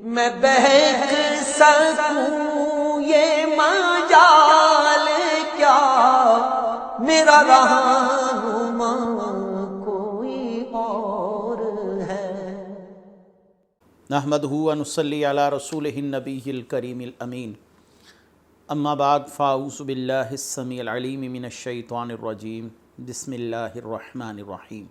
میں بہک سکوں یہ مجال کیا، میرا رہنما کوئی اور ہے۔ نحمدہ و نصلی علی رسولہ النبی الکریم الامین، اما بعد فاعوذ باللہ السمیع العلیم من الشیطان الرجیم، بسم اللہ الرحمن الرحیم۔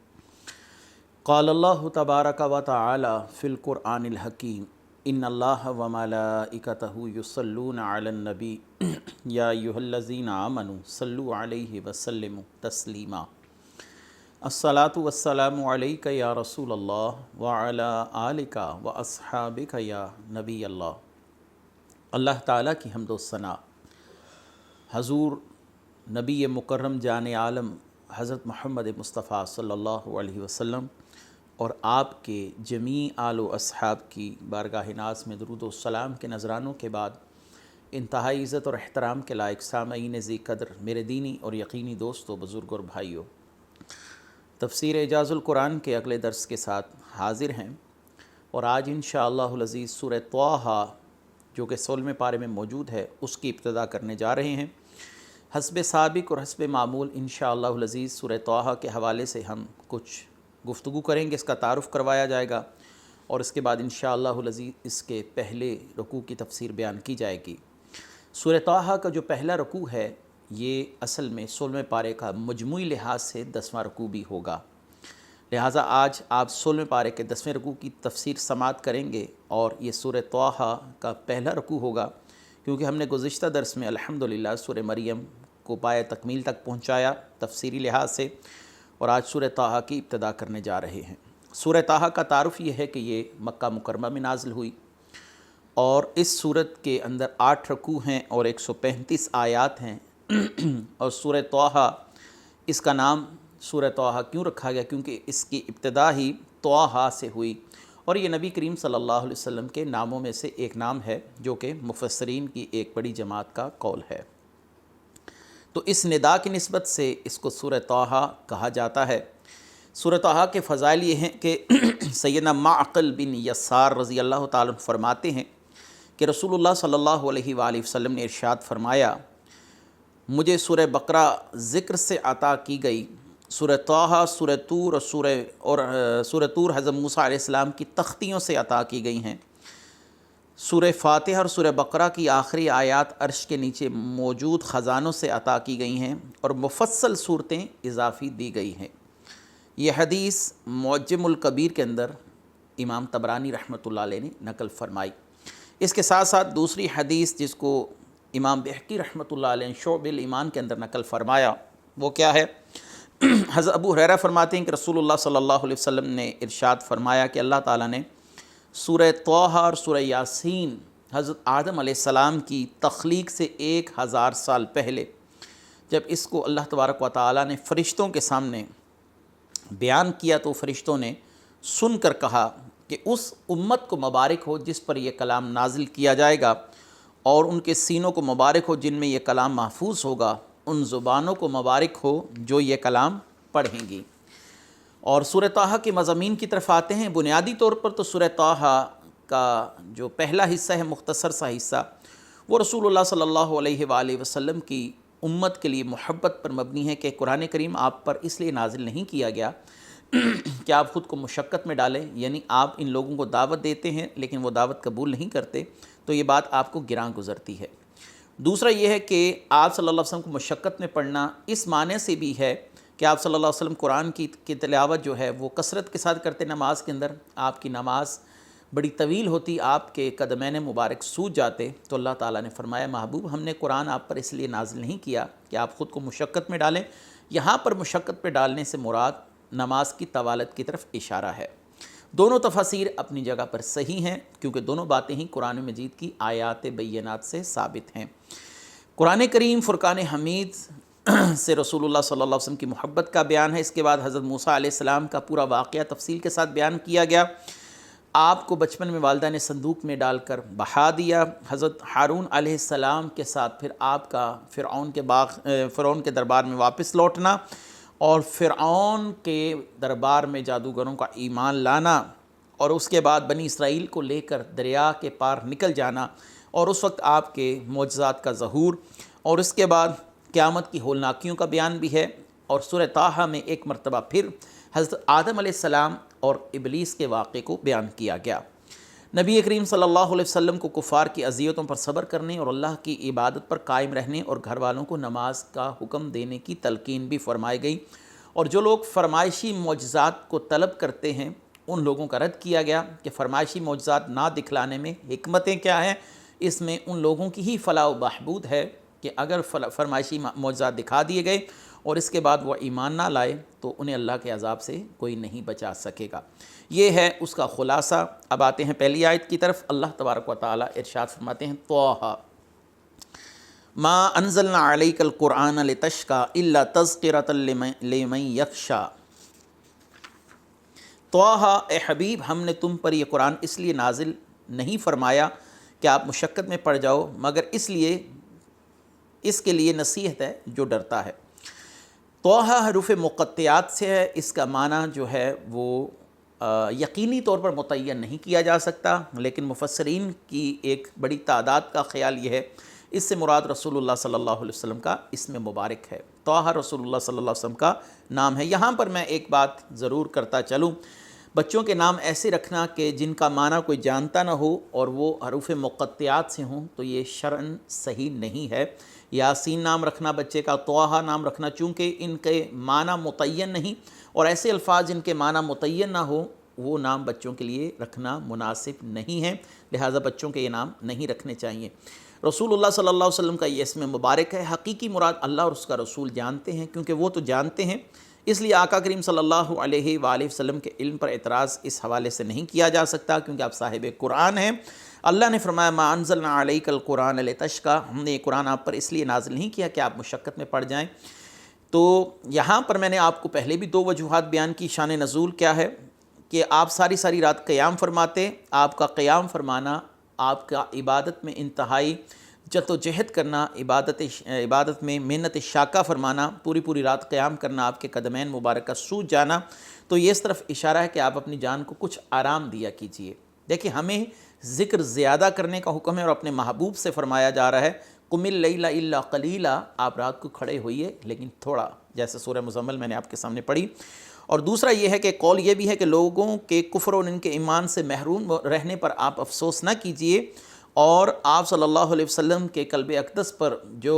قال اللہ تبارک و تعالی فی القرآن الحکیم، ان اللہ و ملائکتہ یصلون علی النبی یا ایھا الذین آمنوا صلوا علیہ وسلموا تسلیما۔ الصلاۃ والسلام علیک یا رسول اللہ وعلی آلک و اصحابک یا نبی اللہ۔ اللہ تعالیٰ کی حمد و ثنا حضور نبی مکرم جان عالم حضرت محمد مصطفیٰ صلی اللہ علیہ وسلم اور آپ کے جمیع آل و اصحاب کی بارگاہ ناز میں درود و سلام کے نذرانوں کے بعد، انتہائی عزت اور احترام کے لائق سامعین ذی قدر، میرے دینی اور یقینی دوستو، بزرگ اور بھائیو، تفسیر اعجاز القرآن کے اگلے درس کے ساتھ حاضر ہیں، اور آج انشاءاللہ العزیز سورہ طٰہٰ جو کہ 16ویں پارے میں موجود ہے اس کی ابتدا کرنے جا رہے ہیں۔ حسب سابق اور حسب معمول انشاءاللہ العزیز سورہ طٰہٰ کے حوالے سے ہم کچھ گفتگو کریں گے، اس کا تعارف کروایا جائے گا، اور اس کے بعد انشاءاللہ العزیز اس کے پہلے رکوع کی تفسیر بیان کی جائے گی۔ سورہ طٰہٰ کا جو پہلا رکوع ہے یہ اصل میں 16ویں پارے کا مجموعی لحاظ سے 10واں رکوع بھی ہوگا، لہٰذا آج آپ 16ویں پارے کے 10ویں رکوع کی تفسیر سماعت کریں گے، اور یہ سورہ طٰہٰ کا پہلا رکوع ہوگا، کیونکہ ہم نے گزشتہ درس میں الحمدللہ سورہ مریم کو پایہ تکمیل تک پہنچایا تفسیری لحاظ سے، اور آج سورہ طٰہٰ کی ابتدا کرنے جا رہے ہیں۔ سورہ طٰہٰ کا تعارف یہ ہے کہ یہ مکہ مکرمہ میں نازل ہوئی، اور اس سورت کے اندر 8 رکوع ہیں اور 135 آیات ہیں، اور سورہ طٰہٰ اس کا نام سورہ طٰہٰ کیوں رکھا گیا؟ کیونکہ اس کی ابتدا ہی طٰہٰ سے ہوئی، اور یہ نبی کریم صلی اللہ علیہ وسلم کے ناموں میں سے ایک نام ہے جو کہ مفسرین کی ایک بڑی جماعت کا قول ہے۔ تو اس ندا کی نسبت سے اس کو سورہ طٰہٰ کہا جاتا ہے۔ سورہ طٰہٰ کے فضائل یہ ہیں کہ سیدنا معقل بن یسار رضی اللہ تعالیٰ عنہ فرماتے ہیں کہ رسول اللہ صلی اللہ علیہ وآلہ وسلم نے ارشاد فرمایا، مجھے سورہ بقرہ ذکر سے عطا کی گئی، سورہ طٰہٰ، سورہ طور اور سورہ طور حضرت موسیٰ علیہ السلام کی تختیوں سے عطا کی گئی ہیں، سورہ فاتحہ اور سورہ بقرہ کی آخری آیات عرش کے نیچے موجود خزانوں سے عطا کی گئی ہیں، اور مفصل صورتیں اضافی دی گئی ہیں۔ یہ حدیث معجم الکبیر کے اندر امام طبرانی رحمۃ اللہ علیہ نے نقل فرمائی۔ اس کے ساتھ ساتھ دوسری حدیث جس کو امام بہقی رحمۃ اللہ علیہ نے شعب الایمان کے اندر نقل فرمایا، وہ کیا ہے؟ حضرت ابو ہریرہ فرماتے ہیں کہ رسول اللہ صلی اللہ علیہ وسلم نے ارشاد فرمایا کہ اللہ تعالیٰ نے سورہ طٰہٰ اور سورہ یاسین حضرت آدم علیہ السلام کی تخلیق سے 1000 سال پہلے جب اس کو اللہ تبارک و تعالیٰ نے فرشتوں کے سامنے بیان کیا تو فرشتوں نے سن کر کہا کہ اس امت کو مبارک ہو جس پر یہ کلام نازل کیا جائے گا، اور ان کے سینوں کو مبارک ہو جن میں یہ کلام محفوظ ہوگا، ان زبانوں کو مبارک ہو جو یہ کلام پڑھیں گی۔ اور سورہ طٰہٰ کے مضامین کی طرف آتے ہیں۔ بنیادی طور پر تو سورہ طٰہٰ کا جو پہلا حصہ ہے، مختصر سا حصہ، وہ رسول اللہ صلی اللہ علیہ وآلہ وسلم کی امت کے لیے محبت پر مبنی ہے کہ قرآن کریم آپ پر اس لیے نازل نہیں کیا گیا کہ آپ خود کو مشقت میں ڈالیں، یعنی آپ ان لوگوں کو دعوت دیتے ہیں لیکن وہ دعوت قبول نہیں کرتے، تو یہ بات آپ کو گراں گزرتی ہے۔ دوسرا یہ ہے کہ آپ صلی اللہ علیہ وسلم کو مشقت میں پڑھنا اس معنی سے بھی ہے کہ آپ صلی اللہ علیہ وسلم قرآن کی تلاوت جو ہے وہ کثرت کے ساتھ کرتے، نماز کے اندر آپ کی نماز بڑی طویل ہوتی، آپ کے قدمین مبارک سوج جاتے، تو اللہ تعالیٰ نے فرمایا محبوب ہم نے قرآن آپ پر اس لیے نازل نہیں کیا کہ آپ خود کو مشقت میں ڈالیں۔ یہاں پر مشقت پہ ڈالنے سے مراد نماز کی طوالت کی طرف اشارہ ہے۔ دونوں تفاسیر اپنی جگہ پر صحیح ہیں، کیونکہ دونوں باتیں ہی قرآن مجید کی آیات بینات سے ثابت ہیں۔ قرآن کریم فرقان حمید سے رسول اللہ صلی اللہ علیہ وسلم کی محبت کا بیان ہے۔ اس کے بعد حضرت موسیٰ علیہ السلام کا پورا واقعہ تفصیل کے ساتھ بیان کیا گیا۔ آپ کو بچپن میں والدہ نے صندوق میں ڈال کر بہا دیا، حضرت ہارون علیہ السلام کے ساتھ پھر آپ کا فرعون کے دربار میں واپس لوٹنا، اور فرعون کے دربار میں جادوگروں کا ایمان لانا، اور اس کے بعد بنی اسرائیل کو لے کر دریا کے پار نکل جانا، اور اس وقت آپ کے معجزات کا ظہور، اور اس کے بعد قیامت کی ہولناکیوں کا بیان بھی ہے۔ اور سورہ طٰہٰ میں ایک مرتبہ پھر حضرت آدم علیہ السلام اور ابلیس کے واقعے کو بیان کیا گیا۔ نبی کریم صلی اللہ علیہ وسلم کو کفار کی اذیتوں پر صبر کرنے اور اللہ کی عبادت پر قائم رہنے اور گھر والوں کو نماز کا حکم دینے کی تلقین بھی فرمائی گئی، اور جو لوگ فرمائشی معجزات کو طلب کرتے ہیں ان لوگوں کا رد کیا گیا کہ فرمائشی معجزات نہ دکھلانے میں حکمتیں کیا ہیں۔ اس میں ان لوگوں کی ہی فلاح و بہبود ہے کہ اگر فرمائشی معجزات دکھا دیے گئے اور اس کے بعد وہ ایمان نہ لائے تو انہیں اللہ کے عذاب سے کوئی نہیں بچا سکے گا۔ یہ ہے اس کا خلاصہ۔ اب آتے ہیں پہلی آیت کی طرف۔ اللہ تبارک و تعالیٰ ارشاد فرماتے ہیں طٰہٰ ما انزلنا علیک القرآن لتشقی الا تذکرۃ لمن یخشی۔ طٰہٰ اے حبیب، ہم نے تم پر یہ قرآن اس لیے نازل نہیں فرمایا کہ آپ مشقت میں پڑ جاؤ، مگر اس کے لیے نصیحت ہے جو ڈرتا ہے۔ طٰہٰ حروف مقطعات سے ہے، اس کا معنی جو ہے وہ یقینی طور پر متعین نہیں کیا جا سکتا، لیکن مفسرین کی ایک بڑی تعداد کا خیال یہ ہے اس سے مراد رسول اللہ صلی اللہ علیہ وسلم کا اسم مبارک ہے۔ طٰہٰ رسول اللہ صلی اللہ علیہ وسلم کا نام ہے۔ یہاں پر میں ایک بات ضرور کرتا چلوں، بچوں کے نام ایسے رکھنا کہ جن کا معنی کوئی جانتا نہ ہو اور وہ حروف مقطعات سے ہوں تو یہ شرعاً صحیح نہیں ہے۔ یاسین نام رکھنا بچے کا، طٰہٰ نام رکھنا، چونکہ ان کے معنی متعین نہیں، اور ایسے الفاظ جن کے معنی متعین نہ ہو وہ نام بچوں کے لیے رکھنا مناسب نہیں ہے، لہٰذا بچوں کے یہ نام نہیں رکھنے چاہیے۔ رسول اللہ صلی اللہ علیہ وسلم کا یہ اسم مبارک ہے، حقیقی مراد اللہ اور اس کا رسول جانتے ہیں، کیونکہ وہ تو جانتے ہیں، اس لیے آقا کریم صلی اللہ علیہ وآلہ وسلم کے علم پر اعتراض اس حوالے سے نہیں کیا جا سکتا، کیونکہ آپ صاحب قرآن ہیں۔ اللہ نے فرمایا ما انزلنا علیک القرآن لتشقی، ہم نے یہ قرآن آپ پر اس لیے نازل نہیں کیا کہ آپ مشقت میں پڑ جائیں۔ تو یہاں پر میں نے آپ کو پہلے بھی دو وجوہات بیان کی شان نزول کیا ہے، کہ آپ ساری رات قیام فرماتے، آپ کا قیام فرمانا، آپ کا عبادت میں انتہائی جد و جہد کرنا، عبادت میں محنت شاقہ فرمانا، پوری رات قیام کرنا، آپ کے قدمین مبارکہ سوج جانا، تو یہ اس طرف اشارہ ہے کہ آپ اپنی جان کو کچھ آرام دیا کیجئے۔ دیکھیں ہمیں ذکر زیادہ کرنے کا حکم ہے، اور اپنے محبوب سے فرمایا جا رہا ہے قم اللیل الا قلیلا، آپ رات کو کھڑے ہوئیے لیکن تھوڑا، جیسے سورہ مزمل میں نے آپ کے سامنے پڑھی۔ اور دوسرا یہ ہے کہ قول یہ بھی ہے کہ لوگوں کے کفر اور ان کے ایمان سے محروم رہنے پر آپ افسوس نہ کیجئے، اور آپ صلی اللہ علیہ وسلم کے قلب اقدس پر جو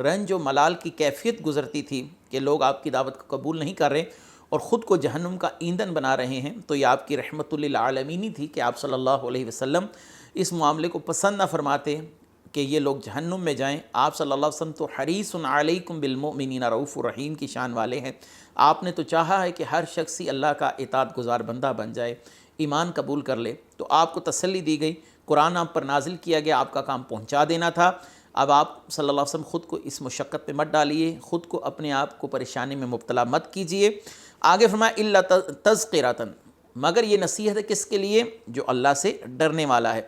رنج و ملال کی کیفیت گزرتی تھی کہ لوگ آپ کی دعوت کو قبول نہیں کر رہے اور خود کو جہنم کا ایندھن بنا رہے ہیں، تو یہ آپ کی رحمت للعالمین تھی کہ آپ صلی اللہ علیہ وسلم اس معاملے کو پسند نہ فرماتے کہ یہ لوگ جہنم میں جائیں۔ آپ صلی اللہ علیہ وسلم تو حریص علیکم بالمؤمنین رؤوف الرحیم کی شان والے ہیں، آپ نے تو چاہا ہے کہ ہر شخص ہی اللہ کا اطاعت گزار بندہ بن جائے، ایمان قبول کر لے، تو آپ کو تسلی دی گئی، قرآن آپ پر نازل کیا گیا، آپ کا کام پہنچا دینا تھا۔ اب آپ صلی اللہ علیہ وسلم خود کو اس مشقت پہ مت ڈالیے، خود کو اپنے آپ کو پریشانی میں مبتلا مت کیجیے۔ آگے فرمایا الا تذکرۃ، مگر یہ نصیحت ہے کس کے لیے؟ جو اللہ سے ڈرنے والا ہے۔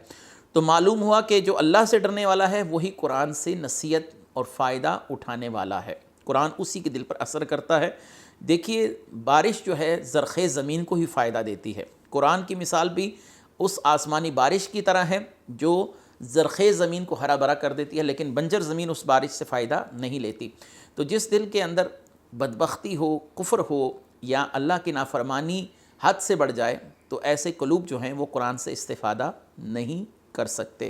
تو معلوم ہوا کہ جو اللہ سے ڈرنے والا ہے وہی قرآن سے نصیحت اور فائدہ اٹھانے والا ہے، قرآن اسی کے دل پر اثر کرتا ہے۔ دیکھیے بارش جو ہے زرخیز زمین کو ہی فائدہ دیتی ہے، قرآن کی مثال بھی اس آسمانی بارش کی طرح ہے جو زرخیز زمین کو ہرا بھرا کر دیتی ہے، لیکن بنجر زمین اس بارش سے فائدہ نہیں لیتی۔ تو جس دل کے اندر بدبختی ہو، کفر ہو یا اللہ کی نافرمانی حد سے بڑھ جائے تو ایسے قلوب جو ہیں وہ قرآن سے استفادہ نہیں کر سکتے۔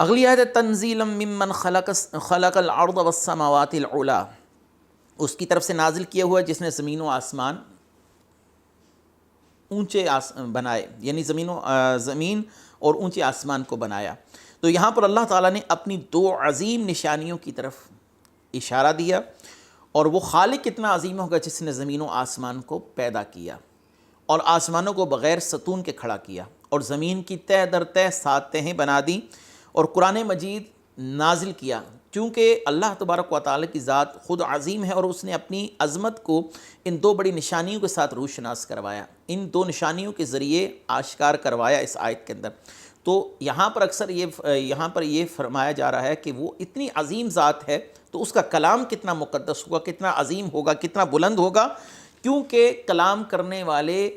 اگلی آیت تنزیلا ممن خلق الارض والسماوات العلی، اس کی طرف سے نازل کیا ہوا جس نے زمین و آسمان اونچے بنائے، یعنی زمین اور اونچے آسمان کو بنایا۔ تو یہاں پر اللہ تعالیٰ نے اپنی دو عظیم نشانیوں کی طرف اشارہ دیا، اور وہ خالق کتنا عظیم ہوگا جس نے زمین و آسمان کو پیدا کیا اور آسمانوں کو بغیر ستون کے کھڑا کیا اور زمین کی تہ در تہ 7 تہیں بنا دیں اور قرآن مجید نازل کیا، چونکہ اللہ تبارک و تعالیٰ کی ذات خود عظیم ہے اور اس نے اپنی عظمت کو ان دو بڑی نشانیوں کے ساتھ روشناس کروایا، ان دو نشانیوں کے ذریعے آشکار کروایا اس آیت کے اندر۔ تو یہاں پر اکثر یہ فرمایا جا رہا ہے کہ وہ اتنی عظیم ذات ہے تو اس کا کلام کتنا مقدس ہوگا، کتنا عظیم ہوگا، کتنا بلند ہوگا، کیونکہ کلام کرنے والے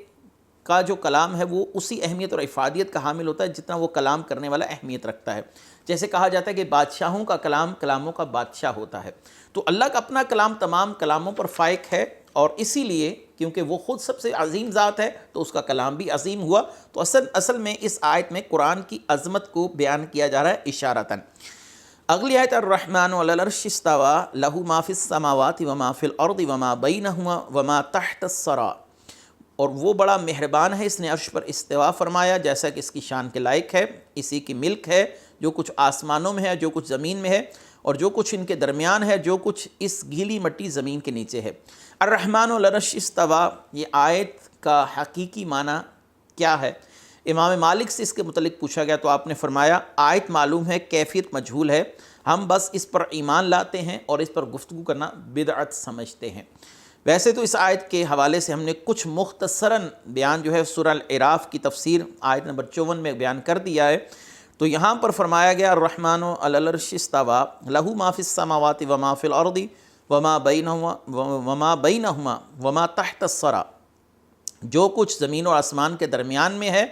کا جو کلام ہے وہ اسی اہمیت اور افادیت کا حامل ہوتا ہے جتنا وہ کلام کرنے والا اہمیت رکھتا ہے۔ جیسے کہا جاتا ہے کہ بادشاہوں کا کلام کلاموں کا بادشاہ ہوتا ہے، تو اللہ کا اپنا کلام تمام کلاموں پر فائق ہے، اور اسی لیے کیونکہ وہ خود سب سے عظیم ذات ہے تو اس کا کلام بھی عظیم ہوا۔ تو اصل میں اس آیت میں قرآن کی عظمت کو بیان کیا جا رہا ہے اشارتاً۔ اگلی آیت الرحمن علی العرش استوى لہ ما فی السماوات وما فی الارض وما بینہما وما تحت الثری، اور وہ بڑا مہربان ہے، اس نے عرش پر استوا فرمایا جیسا کہ اس کی شان کے لائق ہے، اسی کی ملک ہے جو کچھ آسمانوں میں ہے، جو کچھ زمین میں ہے، اور جو کچھ ان کے درمیان ہے، جو کچھ اس گیلی مٹی زمین کے نیچے ہے۔ الرحمن علی العرش استوى، یہ آیت کا حقیقی معنی کیا ہے؟ امام مالک سے اس کے متعلق پوچھا گیا تو آپ نے فرمایا آیت معلوم ہے، کیفیت مجہول ہے، ہم بس اس پر ایمان لاتے ہیں اور اس پر گفتگو کرنا بدعت سمجھتے ہیں۔ ویسے تو اس آیت کے حوالے سے ہم نے کچھ مختصراً بیان جو ہے سورہ الاعراف کی تفسیر آیت نمبر 54 میں بیان کر دیا ہے۔ تو یہاں پر فرمایا گیا الرحمن علی العرش استوى لہ ما فی السماوات وما فی الارض وما بینہما وما تحت الثری، جو کچھ زمین اور آسمان کے درمیان میں ہے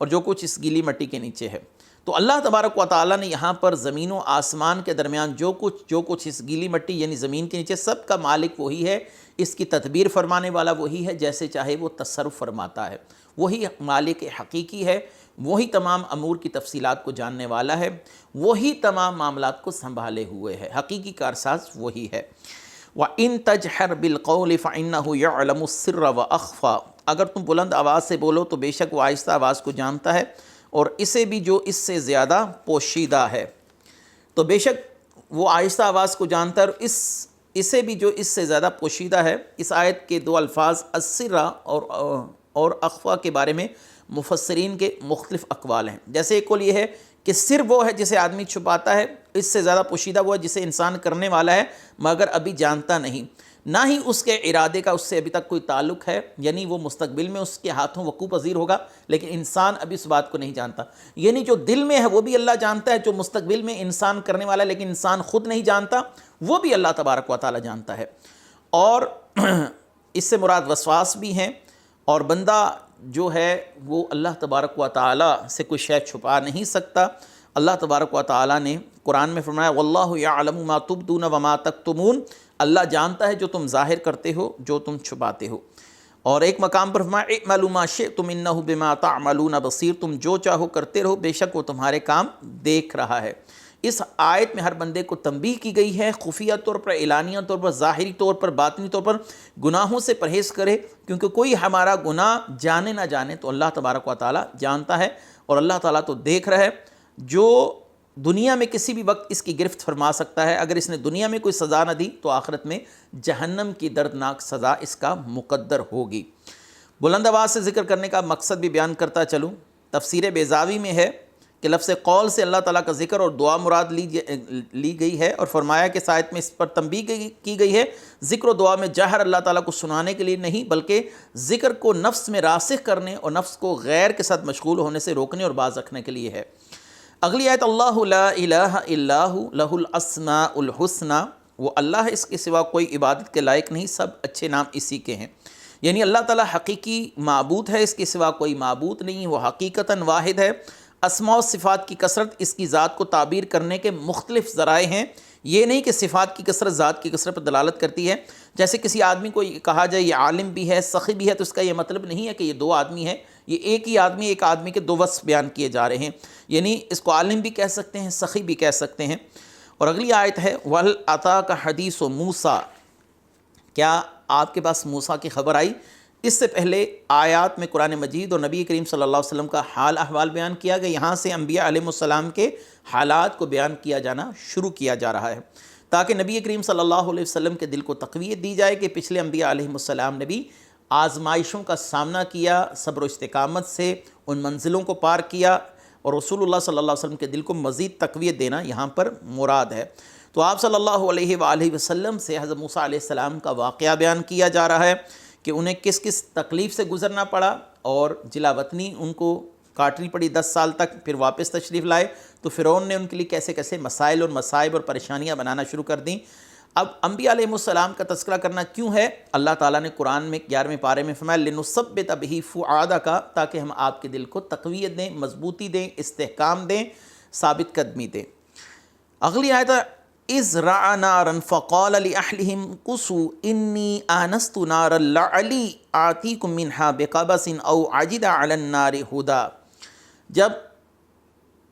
اور جو کچھ اس گیلی مٹی کے نیچے ہے۔ تو اللہ تبارک و تعالیٰ نے یہاں پر زمین و آسمان کے درمیان جو کچھ اس گیلی مٹی یعنی زمین کے نیچے سب کا مالک وہی ہے، اس کی تدبیر فرمانے والا وہی ہے، جیسے چاہے وہ تصرف فرماتا ہے، وہی مالک حقیقی ہے، وہی تمام امور کی تفصیلات کو جاننے والا ہے، وہی تمام معاملات کو سنبھالے ہوئے ہے، حقیقی کارساز وہی ہے۔ وَإِن تَجْهَرْ بِالْقَوْلِ فَإِنَّهُ يَعْلَمُ السِّرَّ وَأَخْفَى، اگر تم بلند آواز سے بولو تو بے شک وہ آہستہ آواز کو جانتا ہے اور اسے بھی جو اس سے زیادہ پوشیدہ ہے۔ تو بے شک وہ آہستہ آواز کو جانتا ہے اور اسے بھی جو اس سے زیادہ پوشیدہ ہے۔ اس آیت کے دو الفاظ السرّ اور اخفا کے بارے میں مفسرین کے مختلف اقوال ہیں۔ جیسے ایک قول یہ ہے کہ سر وہ ہے جسے آدمی چھپاتا ہے، اس سے زیادہ پوشیدہ وہ ہے جسے انسان کرنے والا ہے مگر ابھی جانتا نہیں، نہ ہی اس کے ارادے کا اس سے ابھی تک کوئی تعلق ہے، یعنی وہ مستقبل میں اس کے ہاتھوں وقوع پذیر ہوگا لیکن انسان ابھی اس بات کو نہیں جانتا۔ یعنی جو دل میں ہے وہ بھی اللہ جانتا ہے، جو مستقبل میں انسان کرنے والا ہے لیکن انسان خود نہیں جانتا وہ بھی اللہ تبارک و تعالی جانتا ہے۔ اور اس سے مراد وسواس بھی ہیں، اور بندہ جو ہے وہ اللہ تبارک و تعالی سے کوئی شے چھپا نہیں سکتا۔ اللہ تبارک و تعالی نے قرآن میں فرمایا واللہ یعلم ما تبدون وما تکتمون، اللہ جانتا ہے جو تم ظاہر کرتے ہو جو تم چھپاتے ہو۔ اور ایک مقام پر فرمایا اعملوا ما شئتم انہ بما تعملون بصیر، تم جو چاہو کرتے رہو بے شک وہ تمہارے کام دیکھ رہا ہے۔ اس آیت میں ہر بندے کو تنبیہ کی گئی ہے، خفیہ طور پر، اعلانیہ طور پر، ظاہری طور پر، باطنی طور پر گناہوں سے پرہیز کرے، کیونکہ کوئی ہمارا گناہ جانے نہ جانے تو اللہ تبارک و تعالی جانتا ہے، اور اللہ تعالیٰ تو دیکھ رہا ہے۔ جو دنیا میں کسی بھی وقت اس کی گرفت فرما سکتا ہے، اگر اس نے دنیا میں کوئی سزا نہ دی تو آخرت میں جہنم کی دردناک سزا اس کا مقدر ہوگی۔ بلند آواز سے ذکر کرنے کا مقصد بھی بیان کرتا چلوں۔ تفسیر بیضاوی میں ہے کہ لفظ قول سے اللہ تعالیٰ کا ذکر اور دعا مراد لی گئی ہے، اور فرمایا کہ اس آیت میں اس پر تنبیہ کی گئی ہے، ذکر و دعا میں جہر اللہ تعالیٰ کو سنانے کے لیے نہیں بلکہ ذکر کو نفس میں راسخ کرنے اور نفس کو غیر کے ساتھ مشغول ہونے سے روکنے اور باز رکھنے کے لیے ہے۔ اگلی آیت اللہ لا الہ الا ہو لہ الاسماء الحسنی، وہ اللہ ہے، اس کے سوا کوئی عبادت کے لائق نہیں، سب اچھے نام اسی کے ہیں۔ یعنی اللہ تعالیٰ حقیقی معبود ہے، اس کے سوا کوئی معبود نہیں، وہ حقیقتاً واحد ہے۔ اسماء و صفات کی کثرت اس کی ذات کو تعبیر کرنے کے مختلف ذرائع ہیں، یہ نہیں کہ صفات کی کثرت ذات کی کثرت پر دلالت کرتی ہے۔ جیسے کسی آدمی کو کہا جائے یہ عالم بھی ہے، سخی بھی ہے، تو اس کا یہ مطلب نہیں ہے کہ یہ دو آدمی ہیں، یہ ایک ہی آدمی، ایک آدمی کے دو وصف بیان کیے جا رہے ہیں، یعنی اس کو عالم بھی کہہ سکتے ہیں، سخی بھی کہہ سکتے ہیں۔ اور اگلی آیت ہے وَهَلْ أَتَاكَ حَدِيثُ مُوسَىٰ، کیا آپ کے پاس موسیٰ کی خبر آئی؟ اس سے پہلے آیات میں قرآن مجید اور نبی کریم صلی اللہ علیہ وسلم کا حال احوال بیان کیا گیا، یہاں سے انبیاء علیہ السلام کے حالات کو بیان کیا جانا شروع کیا جا رہا ہے، تاکہ نبی کریم صلی اللہ علیہ وسلم کے دل کو تقویت دی جائے کہ پچھلے انبیاء علیہ السلام نے بھی آزمائشوں کا سامنا کیا، صبر و استقامت سے ان منزلوں کو پار کیا، اور رسول اللہ صلی اللہ علیہ وسلم کے دل کو مزید تقویت دینا یہاں پر مراد ہے۔ تو آپ صلی اللہ علیہ وآلہ وسلم سے حضرت موسیٰ علیہ السلام کا واقعہ بیان کیا جا رہا ہے کہ انہیں کس کس تکلیف سے گزرنا پڑا، اور جلا وطنی ان کو کاٹنی پڑی 10 سال تک، پھر واپس تشریف لائے تو فرعون نے ان کے لیے کیسے کیسے مسائل اور مصائب اور پریشانیاں بنانا شروع کر دیں۔ اب انبیاء علیہ السلام کا تذکرہ کرنا کیوں ہے؟ اللہ تعالیٰ نے قرآن میں 11ویں پارے میں فرمایا لِنُثَبِّتَ بِهِ فُؤَادَكَ، تاکہ ہم آپ کے دل کو تقویت دیں، مضبوطی دیں، استحکام دیں، ثابت قدمی دیں۔ اگلی آیت اِذْ رَأَىٰ نَارًا فَقَالَ لِأَهْلِهِمْ امْكُثُوا إِنِّي آنَسْتُ نَارًا لَعَلِّي آتِيكُم مِّنْهَا بِقَبَسٍ أَوْ أَجِدَ عَلَى النَّارِ هُدًى۔ جب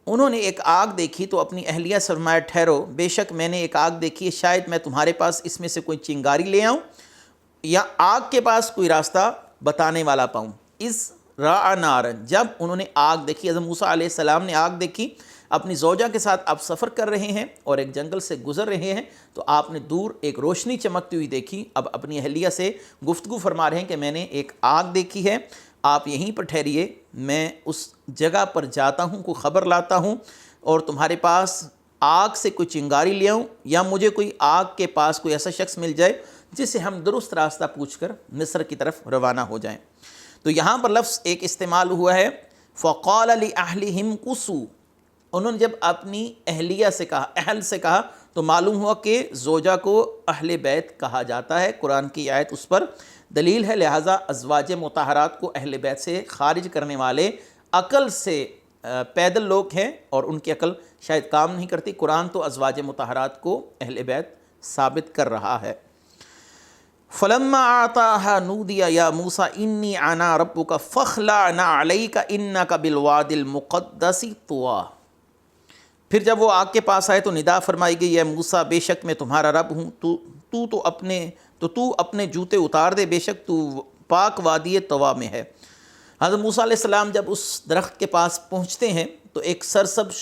انہوں نے ایک آگ دیکھی تو اپنی اہلیہ سے فرمایا ٹھہرو، بے شک میں نے ایک آگ دیکھی ہے، شاید میں تمہارے پاس اس میں سے کوئی چنگاری لے آؤں یا آگ کے پاس کوئی راستہ بتانے والا پاؤں۔ اِذْ رَأَىٰ نَارًا، جب انہوں نے آگ دیکھی، حضرت موسیٰ علیہ السلام نے آگ دیکھی، اپنی زوجہ کے ساتھ آپ سفر کر رہے ہیں اور ایک جنگل سے گزر رہے ہیں تو آپ نے دور ایک روشنی چمکتی ہوئی دیکھی۔ اب اپنی اہلیہ سے گفتگو فرما رہے ہیں کہ میں نے ایک آگ دیکھی ہے، آپ یہیں پر ٹھہریے، میں اس جگہ پر جاتا ہوں، کوئی خبر لاتا ہوں اور تمہارے پاس آگ سے کوئی چنگاری لے آؤں یا مجھے کوئی آگ کے پاس کوئی ایسا شخص مل جائے جس سے ہم درست راستہ پوچھ کر مصر کی طرف روانہ ہو جائیں۔ تو یہاں پر لفظ ایک استعمال ہوا ہے فَقَالَ لِأَهْلِهِمْ كُثُوا، انہوں نے جب اپنی اہلیہ سے کہا، اہل سے کہا، تو معلوم ہوا کہ زوجہ کو اہل بیت کہا جاتا ہے، قرآن کی آیت اس پر دلیل ہے، لہٰذا ازواج مطہرات کو اہل بیت سے خارج کرنے والے عقل سے پیدل لوگ ہیں اور ان کی عقل شاید کام نہیں کرتی، قرآن تو ازواج مطہرات کو اہل بیت ثابت کر رہا ہے۔ فَلَمَّا آتَاهَا نُودِيَ يَا مُوسَىٰ إِنِّي أَنَا رَبُّكَ فَاخْلَعْ نَعْلَيْكَ إِنَّكَ بِالْوَادِ الْمُقَدَّسِ طُوًى۔ پھر جب وہ آگ کے پاس آئے تو ندا فرمائی گئی، اے موسیٰ بے شک میں تمہارا رب ہوں، تو اپنے جوتے اتار دے، بے شک تو پاک وادی طوا میں ہے۔ حضرت موسیٰ علیہ السلام جب اس درخت کے پاس پہنچتے ہیں تو ایک سرسبز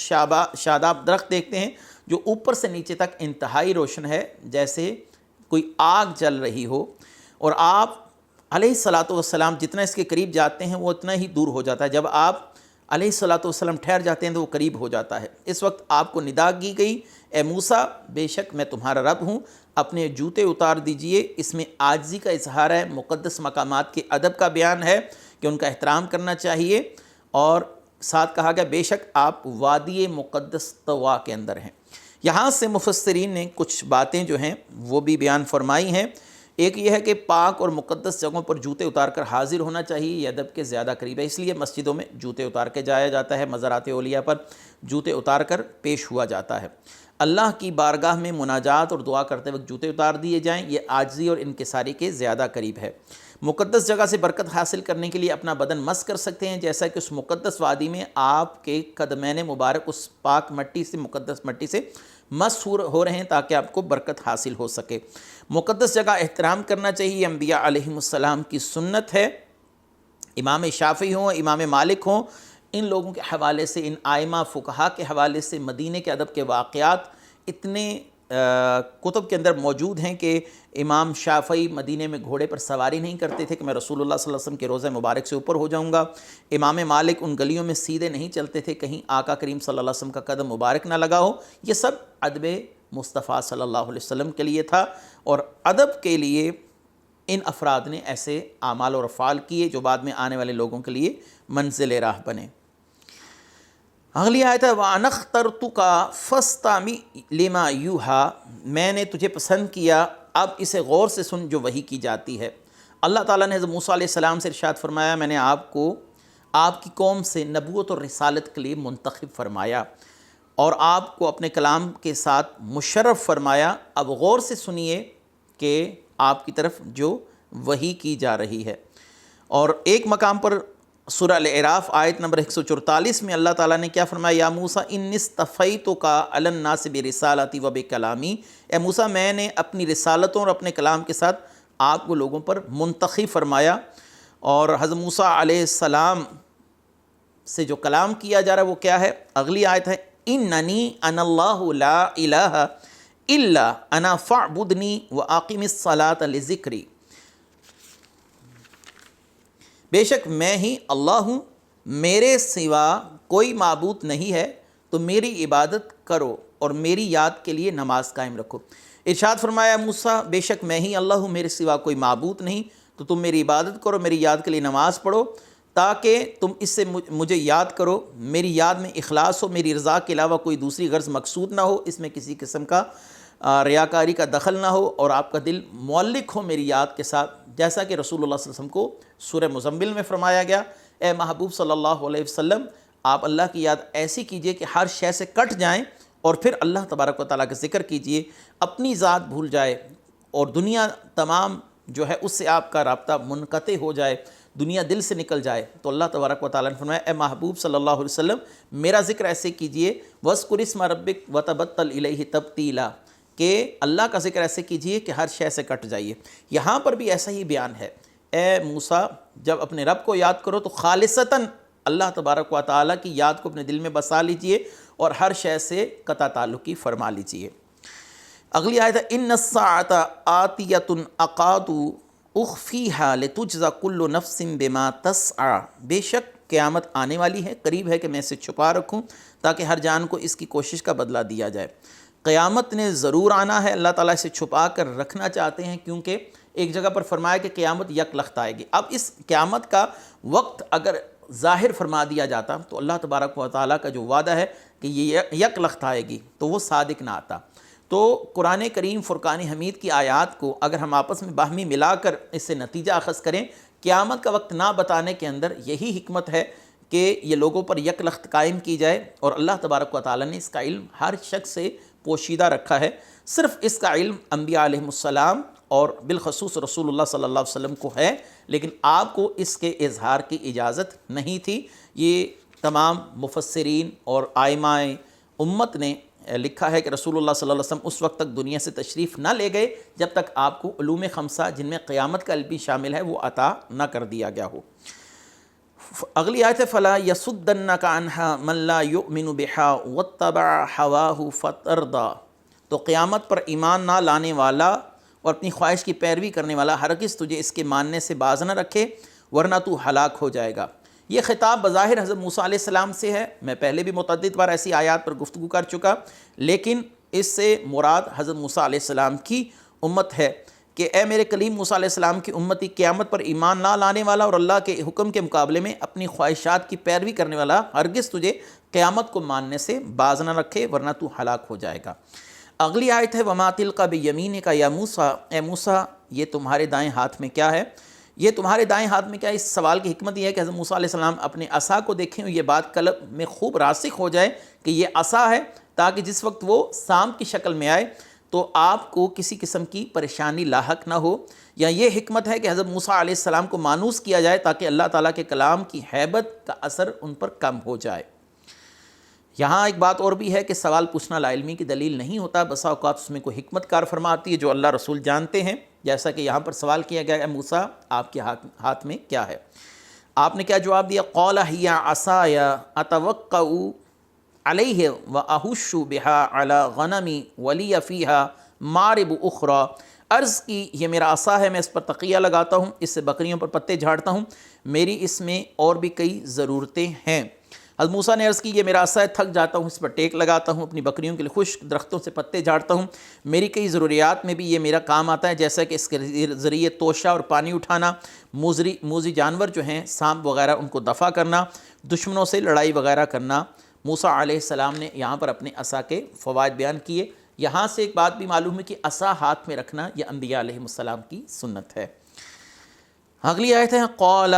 شاداب درخت دیکھتے ہیں جو اوپر سے نیچے تک انتہائی روشن ہے، جیسے کوئی آگ جل رہی ہو، اور آپ علیہ السلام جتنا اس کے قریب جاتے ہیں وہ اتنا ہی دور ہو جاتا ہے، جب آپ علیہ السلام ٹھہر جاتے ہیں تو وہ قریب ہو جاتا ہے۔ اس وقت آپ کو ندا کی گئی، اے موسیٰ بے شک میں تمہارا رب ہوں، اپنے جوتے اتار دیجئے۔ اس میں عاجزی کا اظہار ہے، مقدس مقامات کے ادب کا بیان ہے کہ ان کا احترام کرنا چاہیے، اور ساتھ کہا گیا بے شک آپ وادی مقدس طوا کے اندر ہیں۔ یہاں سے مفسرین نے کچھ باتیں جو ہیں وہ بھی بیان فرمائی ہیں۔ ایک یہ ہے کہ پاک اور مقدس جگہوں پر جوتے اتار کر حاضر ہونا چاہیے، یہ ادب کے زیادہ قریب ہے، اس لیے مسجدوں میں جوتے اتار کے جایا جاتا ہے، مزارات اولیاء پر جوتے اتار کر پیش ہوا جاتا ہے۔ اللہ کی بارگاہ میں مناجات اور دعا کرتے وقت جوتے اتار دیے جائیں، یہ عاجزی اور انکساری کے زیادہ قریب ہے۔ مقدس جگہ سے برکت حاصل کرنے کے لیے اپنا بدن مس کر سکتے ہیں، جیسا کہ اس مقدس وادی میں آپ کے قدمین مبارک اس پاک مٹی سے، مقدس مٹی سے مس ہو رہے ہیں تاکہ آپ کو برکت حاصل ہو سکے۔ مقدس جگہ احترام کرنا چاہیے، انبیاء علیہ السلام کی سنت ہے۔ امام شافعی ہوں، امام مالک ہوں، ان لوگوں کے حوالے سے، ان ائمہ فقہا کے حوالے سے مدینے کے ادب کے واقعات اتنے کتب کے اندر موجود ہیں کہ امام شافعی مدینے میں گھوڑے پر سواری نہیں کرتے تھے کہ میں رسول اللہ صلی اللہ علیہ وسلم کے روضہ مبارک سے اوپر ہو جاؤں گا۔ امام مالک ان گلیوں میں سیدھے نہیں چلتے تھے کہیں آقا کریم صلی اللہ علیہ وسلم کا قدم مبارک نہ لگا ہو۔ یہ سب ادب مصطفیٰ صلی اللہ علیہ وسلم کے لیے تھا، اور ادب کے لیے ان افراد نے ایسے اعمال اور افعال کیے جو بعد میں آنے والے لوگوں کے لیے منزل راہ بنے۔ اگلی آیت ہے وَأَنَا اخْتَرْتُكَ فَاسْتَمِعْ لِمَا يُوحَىٰ، میں نے تجھے پسند کیا، اب اسے غور سے سن جو وحی کی جاتی ہے۔ اللہ تعالیٰ نے حضرت موسیٰ علیہ السلام سے ارشاد فرمایا میں نے آپ کو آپ کی قوم سے نبوت اور رسالت کے لیے منتخب فرمایا اور آپ کو اپنے کلام کے ساتھ مشرف فرمایا، اب غور سے سنیے کہ آپ کی طرف جو وحی کی جا رہی ہے۔ اور ایک مقام پر سورہ الاعراف آیت نمبر 144 میں اللہ تعالیٰ نے کیا فرمایا، یا موسیٰ انی اصطفیتک علی الناس برسالتی و بکلامی، اے موسیٰ میں نے اپنی رسالتوں اور اپنے کلام کے ساتھ آپ کو لوگوں پر منتخب فرمایا۔ اور حضرت موسیٰ علیہ السلام سے جو کلام کیا جا رہا ہے وہ کیا ہے؟ اگلی آیت ہے اننی انا اللہ لا الہ الا انا فاعبدنی واقم الصلاۃ لذکری، بے شک میں ہی اللہ ہوں، میرے سوا کوئی معبود نہیں ہے، تو میری عبادت کرو اور میری یاد کے لیے نماز قائم رکھو۔ ارشاد فرمایا موسیٰ بے شک میں ہی اللہ ہوں، میرے سوا کوئی معبود نہیں، تو تم میری عبادت کرو، میری یاد کے لیے نماز پڑھو، تاکہ تم اس سے مجھے یاد کرو، میری یاد میں اخلاص ہو، میری رضا کے علاوہ کوئی دوسری غرض مقصود نہ ہو، اس میں کسی قسم کا ریاکاری کا دخل نہ ہو اور آپ کا دل معلق ہو میری یاد کے ساتھ، جیسا کہ رسول اللہ صلی اللہ علیہ وسلم کو سورہ مزمل میں فرمایا گیا، اے محبوب صلی اللہ علیہ وسلم آپ اللہ کی یاد ایسی کیجئے کہ ہر شے سے کٹ جائیں، اور پھر اللہ تبارک و تعالیٰ کا ذکر کیجئے، اپنی ذات بھول جائے اور دنیا تمام جو ہے اس سے آپ کا رابطہ منقطع ہو جائے، دنیا دل سے نکل جائے۔ تو اللہ تبارک و تعالیٰ نے فرمایا اے محبوب صلی اللہ علیہ وسلم میرا ذکر ایسے کیجئے، وَاذْكُرِ اسْمَ رَبِّكَ وَتَبَتَّلْ إِلَيْهِ تَبْتِيلًا، کہ اللہ کا ذکر ایسے کیجئے کہ ہر شے سے کٹ جائیے۔ یہاں پر بھی ایسا ہی بیان ہے، اے موسیٰ جب اپنے رب کو یاد کرو تو خالصتاً اللہ تبارک و تعالیٰ کی یاد کو اپنے دل میں بسا لیجئے اور ہر شے سے قطع تعلقی فرما لیجئے۔ اگلی آیت ہے ان الساعة آتیۃ اکاد اخفیھا لتجزی کل نفس بما تسعی، بے شک قیامت آنے والی ہے، قریب ہے کہ میں اسے چھپا رکھوں تاکہ ہر جان کو اس کی کوشش کا بدلہ دیا جائے۔ قیامت نے ضرور آنا ہے، اللہ تعالیٰ اسے چھپا کر رکھنا چاہتے ہیں، کیونکہ ایک جگہ پر فرمایا کہ قیامت یک لخت آئے گی۔ اب اس قیامت کا وقت اگر ظاہر فرما دیا جاتا تو اللہ تبارک و تعالیٰ کا جو وعدہ ہے کہ یہ یک لخت آئے گی تو وہ صادق نہ آتا۔ تو قرآن کریم فرقان حمید کی آیات کو اگر ہم آپس میں باہمی ملا کر اس سے نتیجہ اخذ کریں، قیامت کا وقت نہ بتانے کے اندر یہی حکمت ہے کہ یہ لوگوں پر یک لخت قائم کی جائے، اور اللہ تبارک و تعالیٰ نے اس کا علم ہر شخص سے پوشیدہ رکھا ہے۔ صرف اس کا علم انبیاء علیہ السلام اور بالخصوص رسول اللہ صلی اللہ علیہ وسلم کو ہے، لیکن آپ کو اس کے اظہار کی اجازت نہیں تھی۔ یہ تمام مفسرین اور ائمہ امت نے لکھا ہے کہ رسول اللہ صلی اللہ علیہ وسلم اس وقت تک دنیا سے تشریف نہ لے گئے جب تک آپ کو علوم خمسہ جن میں قیامت کا علم بھی شامل ہے وہ عطا نہ کر دیا گیا ہو۔ اگلی آیت ہے فَلَا يَصُدَّنَّكَ عَنْهَا مَن لَا يُؤْمِنُ بِهَا وَاتَّبَعَ هَوَاهُ فَتَرْضَىٰ، تو قیامت پر ایمان نہ لانے والا اور اپنی خواہش کی پیروی کرنے والا ہرگز تجھے اس کے ماننے سے باز نہ رکھے ورنہ تو ہلاک ہو جائے گا۔ یہ خطاب بظاہر حضرت موسیٰ علیہ السلام سے ہے، میں پہلے بھی متعدد بار ایسی آیات پر گفتگو کر چکا، لیکن اس سے مراد حضرت موسیٰ علیہ السلام کی امت ہے کہ اے میرے کلیم موسیٰ علیہ السلام کی امتی، قیامت پر ایمان نہ لانے والا اور اللہ کے حکم کے مقابلے میں اپنی خواہشات کی پیروی کرنے والا ہرگز تجھے قیامت کو ماننے سے باز نہ رکھے ورنہ تو ہلاک ہو جائے گا۔ اگلی آیت ہے وَمَا تِلْكَ بِيَمِينِكَ يَا مُوسَىٰ، اے موسیٰ یہ تمہارے دائیں ہاتھ میں کیا ہے؟ یہ تمہارے دائیں ہاتھ میں کیا ہے؟ اس سوال کی حکمت یہ ہے کہ حضرت موسیٰ علیہ السلام اپنے عصا کو دیکھیں، یہ بات قلب میں خوب راسخ ہو جائے کہ یہ عصا ہے، تاکہ جس وقت وہ سانپ کی شکل میں آئے تو آپ کو کسی قسم کی پریشانی لاحق نہ ہو، یا یہ حکمت ہے کہ حضرت موسیٰ علیہ السلام کو مانوس کیا جائے تاکہ اللہ تعالیٰ کے کلام کی ہیبت کا اثر ان پر کم ہو جائے۔ یہاں ایک بات اور بھی ہے کہ سوال پوچھنا لا علمی کی دلیل نہیں ہوتا، بسا اوقات اس میں کوئی حکمت کار فرما آتی ہے جو اللہ رسول جانتے ہیں، جیسا کہ یہاں پر سوال کیا گیا ہے موسیٰ آپ کے ہاتھ میں کیا ہے؟ آپ نے کیا جواب دیا؟ قال ہی عصای اتوکأ علیہ واہش بہا علی غنمی ولی فیہا مارب اخری، عرض کی یہ میرا عصا ہے، میں اس پر تقیہ لگاتا ہوں، اس سے بکریوں پر پتے جھاڑتا ہوں، میری اس میں اور بھی کئی ضرورتیں ہیں۔ حضرت موسیٰ نے عرض کی یہ میرا عصا ہے، تھک جاتا ہوں، اس پر ٹیک لگاتا ہوں، اپنی بکریوں کے لیے خشک درختوں سے پتے جھاڑتا ہوں، میری کئی ضروریات میں بھی یہ میرا کام آتا ہے، جیسا کہ اس کے ذریعے توشہ اور پانی اٹھانا، موذی جانور جو ہیں سانپ وغیرہ ان کو دفع کرنا، دشمنوں سے لڑائی وغیرہ کرنا۔ موسیٰ علیہ السلام نے یہاں پر اپنے عصا کے فوائد بیان کیے۔ یہاں سے ایک بات بھی معلوم ہے کہ عصا ہاتھ میں رکھنا یہ انبیاء علیہ السلام کی سنت ہے۔ اگلی آیت ہے قال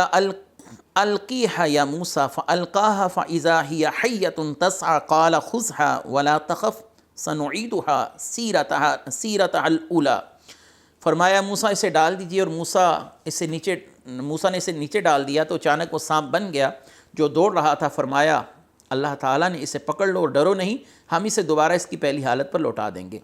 القیہا یا موسیٰ فالقاہا فاذا ہی حیۃ تسعی قال خذھا ولا تخف سنعیدھا سیرتھا الاولی، فرمایا موسیٰ اسے ڈال دیجئے، اور موسیٰ نے اسے نیچے ڈال دیا تو اچانک وہ سانپ بن گیا جو دوڑ رہا تھا۔ فرمایا اللہ تعالیٰ نے اسے پکڑ لو اور ڈرو نہیں، ہم اسے دوبارہ اس کی پہلی حالت پر لوٹا دیں گے۔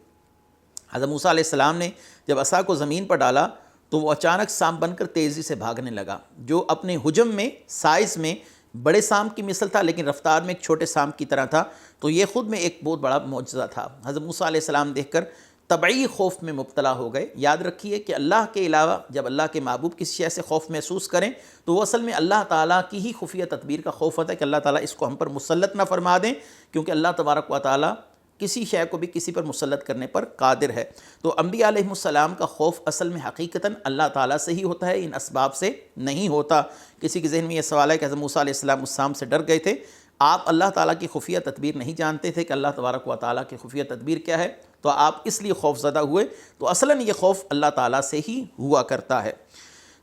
حضرت موسیٰ علیہ السلام نے جب عصا کو زمین پر ڈالا تو وہ اچانک سانپ بن کر تیزی سے بھاگنے لگا، جو اپنے حجم میں سائز میں بڑے سانپ کی مثل تھا لیکن رفتار میں ایک چھوٹے سانپ کی طرح تھا۔ تو یہ خود میں ایک بہت بڑا معجزہ تھا۔ حضرت موسیٰ علیہ السلام دیکھ کر طبعی خوف میں مبتلا ہو گئے۔ یاد رکھیے کہ اللہ کے علاوہ جب اللہ کے محبوب کسی شے سے خوف محسوس کریں تو وہ اصل میں اللہ تعالیٰ کی ہی خفیہ تدبیر کا خوف ہوتا ہے کہ اللہ تعالیٰ اس کو ہم پر مسلط نہ فرما دیں، کیونکہ اللہ تبارک و تعالیٰ کسی شے کو بھی کسی پر مسلط کرنے پر قادر ہے۔ تو انبیاء علیہ السلام کا خوف اصل میں حقیقتاً اللہ تعالیٰ سے ہی ہوتا ہے، ان اسباب سے نہیں ہوتا۔ کسی کے ذہن میں یہ سوال ہے کہ حضرت موسیٰ علیہ السلام اس سانپ سے ڈر گئے تھے، آپ اللہ تعالیٰ کی خفیہ تدبیر نہیں جانتے تھے کہ اللہ تبارک و تعالیٰ کی خفیہ تدبیر کیا ہے؟ تو آپ اس لیے خوف زدہ ہوئے، تو اصلاً یہ خوف اللہ تعالیٰ سے ہی ہوا کرتا ہے۔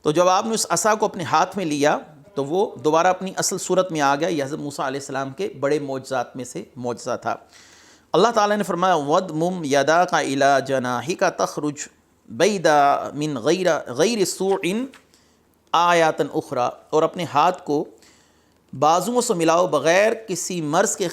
تو جب آپ نے اس عصا کو اپنے ہاتھ میں لیا تو وہ دوبارہ اپنی اصل صورت میں آ گیا۔ یہ حضرت موسیٰ علیہ السلام کے بڑے معجزات میں سے معجزہ تھا۔ اللہ تعالیٰ نے فرمایا وَضْمُمْ يَدَاكَ إِلَىٰ جَنَاحِكَ تَخْرُجْ بَيْضَاءَ مِنْ غَيْرِ سُوءٍ آیاتًا اخرى، اور اپنے ہاتھ کو بازوؤں سے ملاؤ، بغیر کسی مرض کے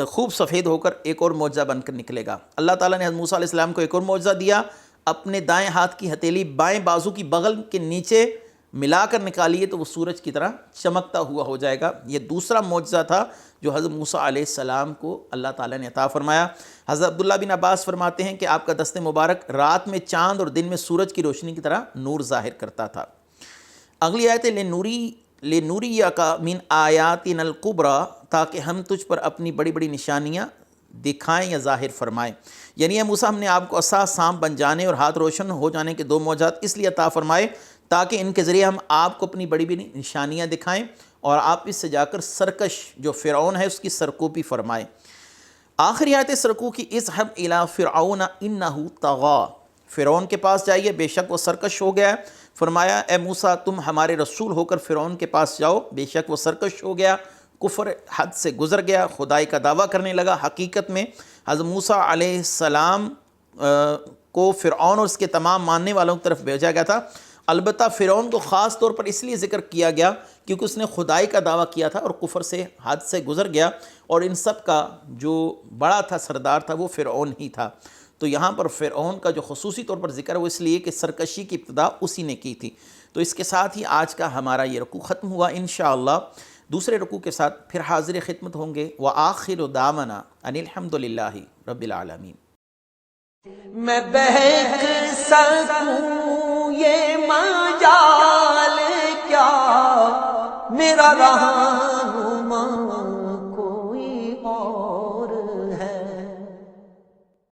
خوب سفید ہو کر ایک اور معجزہ بن کر نکلے گا۔ اللہ تعالیٰ نے حضرت موسیٰ علیہ السلام کو ایک اور معجزہ دیا، اپنے دائیں ہاتھ کی ہتھیلی بائیں بازو کی بغل کے نیچے ملا کر نکالیے تو وہ سورج کی طرح چمکتا ہوا ہو جائے گا۔ یہ دوسرا معجزہ تھا جو حضرت موسیٰ علیہ السلام کو اللہ تعالیٰ نے عطا فرمایا۔ حضرت عبداللہ بن عباس فرماتے ہیں کہ آپ کا دست مبارک رات میں چاند اور دن میں سورج کی روشنی کی طرح نور ظاہر کرتا تھا۔ اگلی آیت لِنُرِيَّكَ مِنْ آیَاتِنَا الْكُبْرَى، تاکہ ہم تجھ پر اپنی بڑی بڑی نشانیاں دکھائیں یا ظاہر فرمائیں۔ یعنی اے موسیٰ، ہم نے آپ کو عصا، سانپ بن جانے اور ہاتھ روشن ہو جانے کے دو معجزات اس لیے عطا فرمائے تاکہ ان کے ذریعے ہم آپ کو اپنی بڑی بڑی نشانیاں دکھائیں اور آپ اس سے جا کر سرکش جو فرعون ہے اس کی سرکوبی فرمائیں۔ آخری آیت سرکو کی اذهب الى فرعون انه طغى، فرعون کے پاس جائیے، بے شک وہ سرکش ہو گیا ہے۔ فرمایا اے موسیٰ، تم ہمارے رسول ہو کر فرعون کے پاس جاؤ، بے شک وہ سرکش ہو گیا، کفر حد سے گزر گیا، خدائی کا دعویٰ کرنے لگا۔ حقیقت میں حضرت موسیٰ علیہ السلام کو فرعون اور اس کے تمام ماننے والوں کی طرف بھیجا گیا تھا۔ البتہ فرعون کو خاص طور پر اس لیے ذکر کیا گیا کیونکہ اس نے خدائی کا دعویٰ کیا تھا اور کفر سے حد سے گزر گیا، اور ان سب کا جو بڑا تھا، سردار تھا، وہ فرعون ہی تھا۔ تو یہاں پر فرعون کا جو خصوصی طور پر ذکر ہے وہ اس لیے کہ سرکشی کی ابتدا اسی نے کی تھی۔ تو اس کے ساتھ ہی آج کا ہمارا یہ رکوع ختم ہوا۔ انشاءاللہ دوسرے رکوع کے ساتھ پھر حاضر خدمت ہوں گے۔ وآخر دعوانا ان الحمد للہ رب العالمین۔ میں بہک سکوں یہ مجال کیا، میرا رہنما